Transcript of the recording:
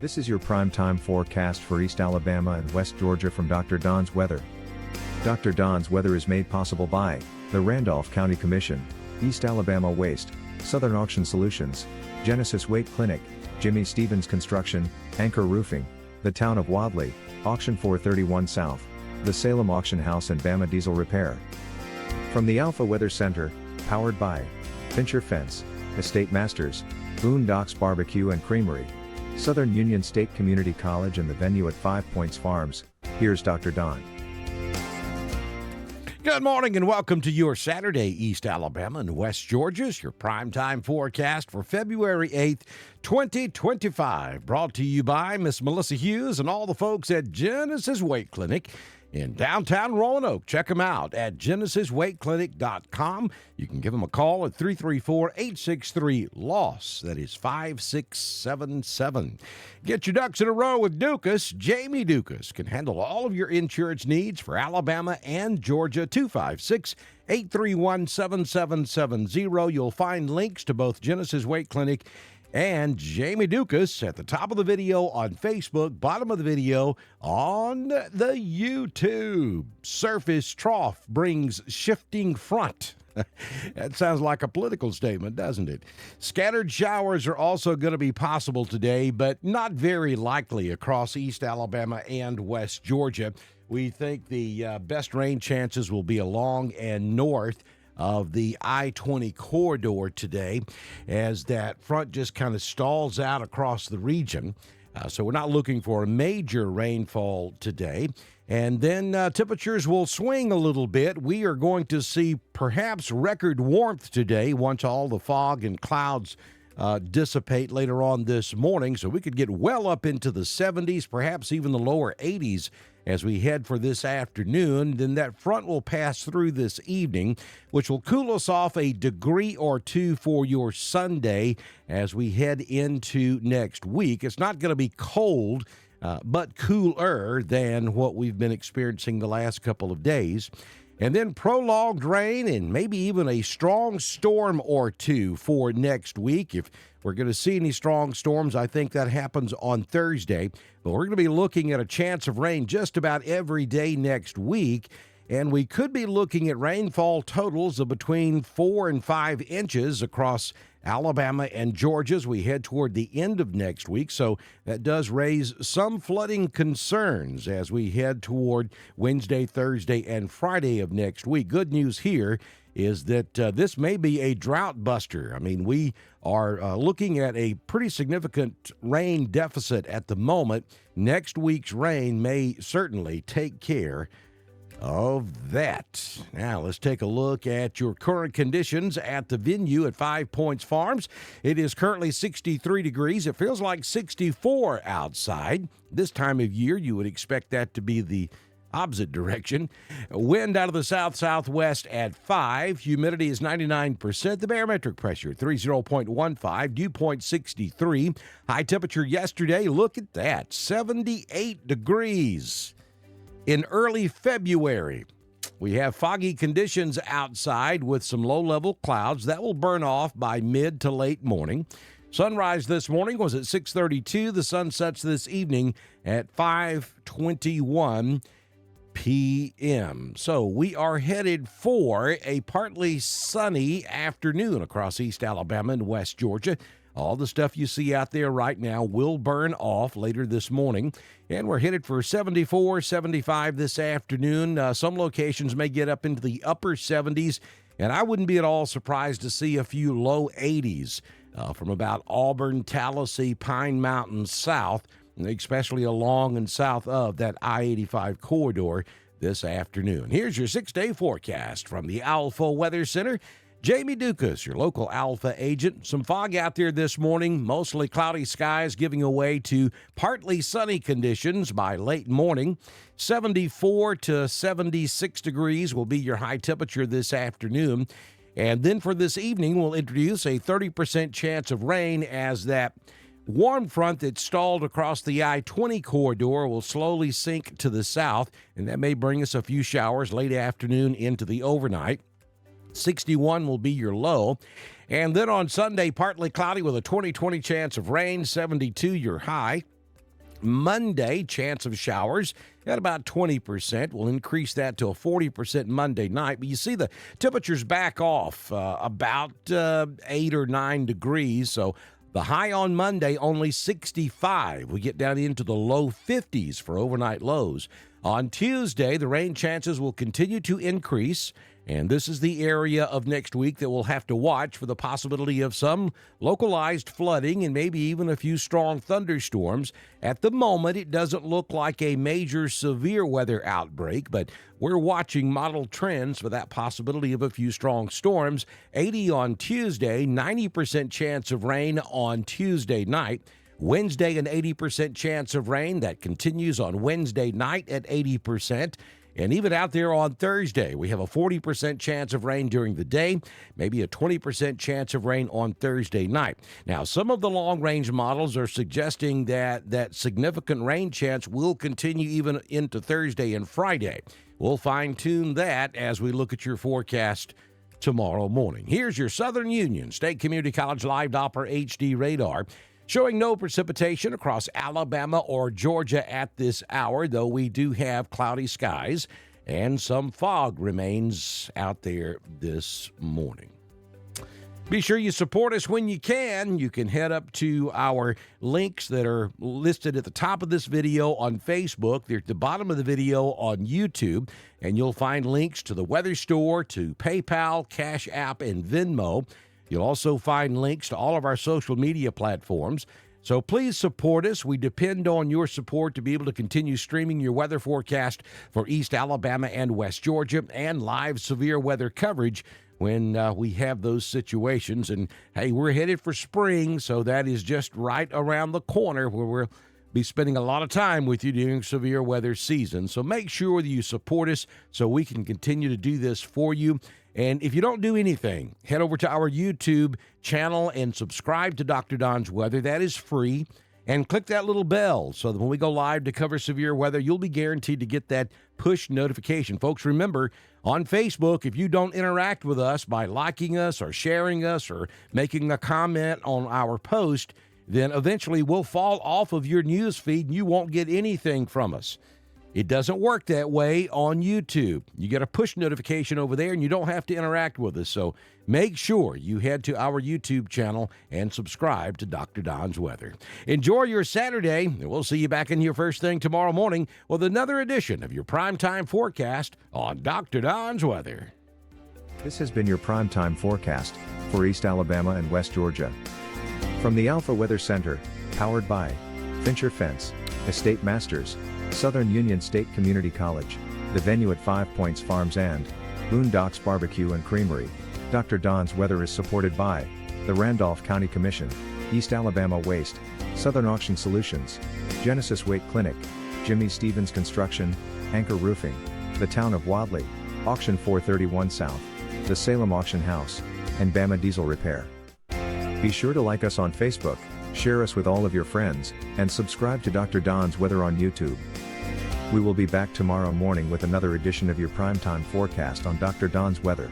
This is your prime time forecast for East Alabama and West Georgia from Dr. Don's Weather. Dr. Don's Weather is made possible by the Randolph County Commission, East Alabama Waste, Southern Auction Solutions, Genesis Weight Clinic, Jimmy Stevens Construction, Anchor Roofing, the Town of Wadley, Auction 431 South, the Salem Auction House and Bama Diesel Repair. From the Alpha Weather Center, powered by Fincher Fence, Estate Masters, Boondocks Barbecue and Creamery, Southern Union State Community College and the venue at 5 Points Farms, here's Dr. Don. Good morning and welcome to your Saturday, East Alabama and West Georgia's, your primetime forecast for February 8th, 2025. Brought to you by Miss Melissa Hughes and all the folks at Genesis Weight Clinic in downtown Roanoke. Check them out at genesisweightclinic.com. You can give them a call at 334-863-LOSS. That is 5677. Get your ducks in a row with Dukas. Jamie Dukas can handle all of your insurance needs for Alabama and Georgia. 256-831-7770. You'll find links to both Genesis Weight Clinic and Jamie Dukas at the top of the video on Facebook, bottom of the video on the YouTube. Surface trough brings shifting front. That sounds like a political statement, doesn't it? Scattered showers are also going to be possible today, but not very likely across East Alabama and West Georgia. We think the best rain chances will be along and north of the I-20 corridor today as that front just kind of stalls out across the region. So we're not looking for a major rainfall today. And then temperatures will swing a little bit. We are going to see perhaps record warmth today once all the fog and clouds dissipate later on this morning. So we could get well up into the 70s, perhaps even the lower 80s as we head for this afternoon. Then that front will pass through this evening, which will cool us off a degree or two for your Sunday as we head into next week. It's not going to be cold, but cooler than what we've been experiencing the last couple of days. And then prolonged rain and maybe even a strong storm or two for next week. If we're going to see any strong storms, I think that happens on Thursday. But we're going to be looking at a chance of rain just about every day next week. And we could be looking at rainfall totals of between 4 and 5 inches across Alabama and Georgia as we head toward the end of next week. So that does raise some flooding concerns as we head toward Wednesday, Thursday, and Friday of next week. Good news here is that this may be a drought buster. I mean, we are looking at a pretty significant rain deficit at the moment. Next week's rain may certainly take care of that. Now, let's take a look at your current conditions at the venue at 5 Points Farms. It is currently 63 degrees. It feels like 64 outside. This time of year, you would expect that to be the opposite direction. Wind out of the south-southwest at 5. Humidity is 99%. The barometric pressure, 30.15. Dew point 63. High temperature yesterday, look at that, 78 degrees. In early February, we have foggy conditions outside with some low-level clouds. That will burn off by mid to late morning. Sunrise this morning was at 6:32. The sun sets this evening at 5:21 p.m. So we are headed for a partly sunny afternoon across East Alabama and West Georgia. All the stuff you see out there right now will burn off later this morning. And we're headed for 74, 75 this afternoon. Some locations may get up into the upper 70s. And I wouldn't be at all surprised to see a few low 80s from about Auburn, Tallahassee, Pine Mountain south, especially along and south of that I-85 corridor this afternoon. Here's your 6-day forecast from the Alpha Weather Center. Jamie Dukas, your local Alpha agent. Some fog out there this morning, mostly cloudy skies giving way to partly sunny conditions by late morning. 74 to 76 degrees will be your high temperature this afternoon. And then for this evening, we'll introduce a 30% chance of rain as that warm front that stalled across the I-20 corridor will slowly sink to the south, and that may bring us a few showers late afternoon into the overnight. 61 will be your low. And then on Sunday, partly cloudy with a 20-20 chance of rain, 72 your high. Monday, chance of showers at about 20%. We'll increase that to a 40% Monday night. But you see the temperatures back off about 8 or 9 degrees. So the high on Monday, only 65. We get down into the low 50s for overnight lows. On Tuesday, the rain chances will continue to increase, and this is the area of next week that we'll have to watch for the possibility of some localized flooding and maybe even a few strong thunderstorms. At the moment, it doesn't look like a major severe weather outbreak, but we're watching model trends for that possibility of a few strong storms. 80 on Tuesday, 90% chance of rain on Tuesday night. Wednesday, an 80% chance of rain. That continues on Wednesday night at 80%. And even out there on Thursday, we have a 40% chance of rain during the day, maybe a 20% chance of rain on Thursday night. Now, some of the long-range models are suggesting that significant rain chance will continue even into Thursday and Friday. We'll fine-tune that as we look at your forecast tomorrow morning. Here's your Southern Union State Community College Live Doppler HD radar, showing no precipitation across Alabama or Georgia at this hour, though we do have cloudy skies and some fog remains out there this morning. Be sure you support us when you can. You can head up to our links that are listed at the top of this video on Facebook. They're at the bottom of the video on YouTube, and you'll find links to the Weather Store, to PayPal, Cash App, and Venmo. You'll also find links to all of our social media platforms. So please support us. We depend on your support to be able to continue streaming your weather forecast for East Alabama and West Georgia, and live severe weather coverage when we have those situations. And, hey, we're headed for spring, so that is just right around the corner where we'll be spending a lot of time with you during severe weather season. So make sure that you support us so we can continue to do this for you. And if you don't do anything, head over to our YouTube channel and subscribe to Dr. Don's Weather. That is free. And click that little bell so that when we go live to cover severe weather, you'll be guaranteed to get that push notification. Folks, remember, on Facebook, if you don't interact with us by liking us or sharing us or making a comment on our post, then eventually we'll fall off of your news feed and you won't get anything from us. It doesn't work that way on YouTube. You get a push notification over there, and you don't have to interact with us. So make sure you head to our YouTube channel and subscribe to Dr. Don's Weather. Enjoy your Saturday, and we'll see you back in here first thing tomorrow morning with another edition of your Primetime Forecast on Dr. Don's Weather. This has been your Primetime Forecast for East Alabama and West Georgia. From the Alpha Weather Center, powered by Fincher Fence, Estate Masters, Southern Union State Community College, the venue at 5 Points Farms and Boondocks Barbecue and Creamery. Dr. Don's Weather is supported by the Randolph County Commission, East Alabama Waste, Southern Auction Solutions, Genesis Weight Clinic, Jimmy Stevens Construction, Anchor Roofing, the Town of Wadley, Auction 431 South, the Salem Auction House, and Bama Diesel Repair. Be sure to like us on Facebook, share us with all of your friends, and subscribe to Dr. Don's Weather on YouTube. We will be back tomorrow morning with another edition of your Primetime Forecast on Dr. Don's Weather.